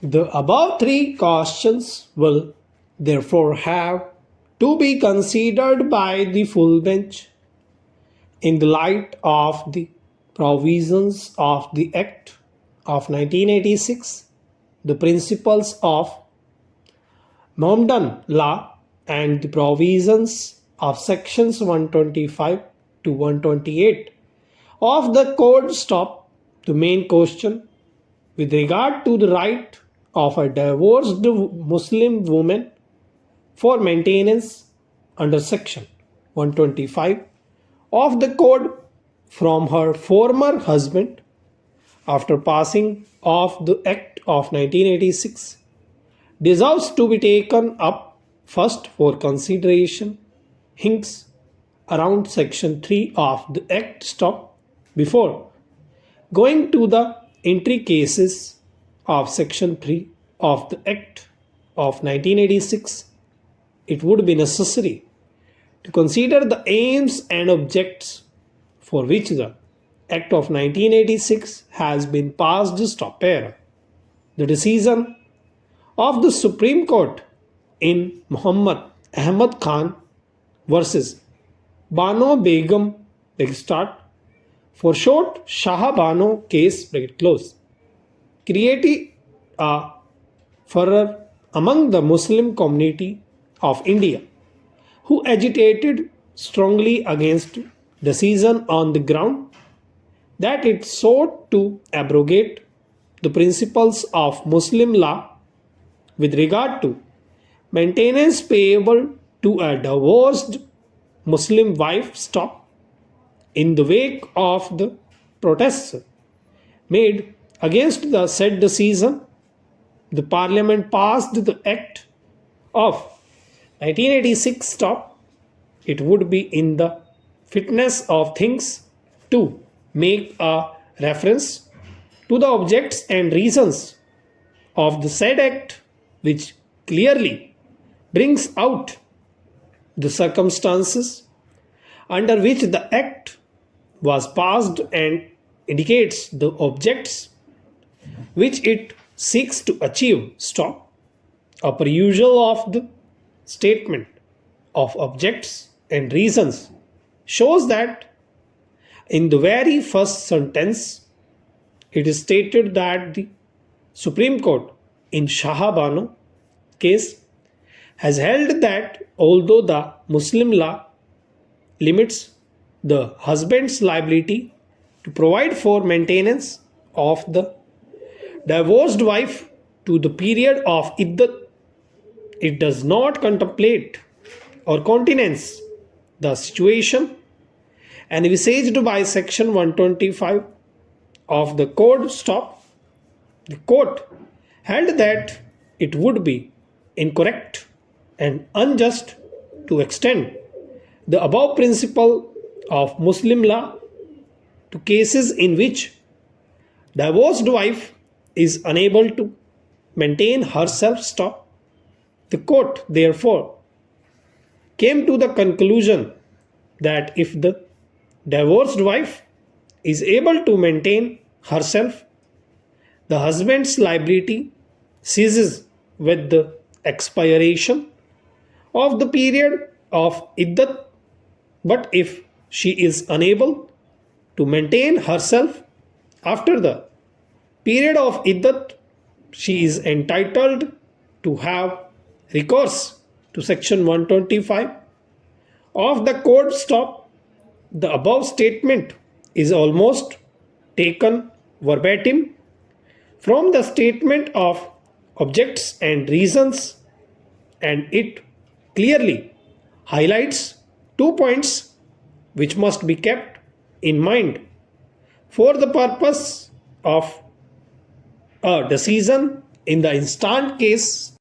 The above three questions will therefore have to be considered by the full bench in the light of the provisions of the Act of 1986, the principles of Mohammedan law, and the provisions of sections 125 to 128 of the code. Stop the main question with regard to the right of a divorced Muslim woman for maintenance under section 125 of the code from her former husband after passing of the Act of 1986 deserves to be taken up first for consideration. Hints around section 3 of the Act. Stop before going to the intricacies of section 3 of the Act of 1986. It would be necessary to consider the aims and objects for which the Act of 1986 has been passed. Stop here. The decision of the Supreme Court in Muhammad Ahmad Khan versus Bano Begum for short Shah Bano case created a furor among the Muslim community of India, who agitated strongly against decision on the ground that it sought to abrogate the principles of Muslim law with regard to maintenance payable to a divorced Muslim wife. Stop. In the wake of the protests made against the said decision, the Parliament passed the Act of 1986. Stop. It would be in the fitness of things to make a reference to the objects and reasons of the said Act, which clearly brings out the circumstances under which the Act was passed and indicates the objects which it seeks to achieve. Stop. A perusal of the statement of objects and reasons shows that in the very first sentence it is stated that the Supreme Court in Shah Bano case has held that although the Muslim law limits the husband's liability to provide for maintenance of the divorced wife to the period of iddat, it does not contemplate or countenance the situation envisaged by section 125 of the code. Stop. The court held that it would be incorrect and unjust to extend the above principle of Muslim law to cases in which divorced wife is unable to maintain herself. Stop. The court therefore came to the conclusion that if the divorced wife is able to maintain herself, the husband's liability ceases with the expiration of the period of iddat. But if she is unable to maintain herself after the period of iddat, she is entitled to have recourse to section 125 of the code. Stop. The above statement is almost taken verbatim from the statement of objects and reasons, and it clearly highlights 2 points which must be kept in mind for the purpose of a decision in the instant case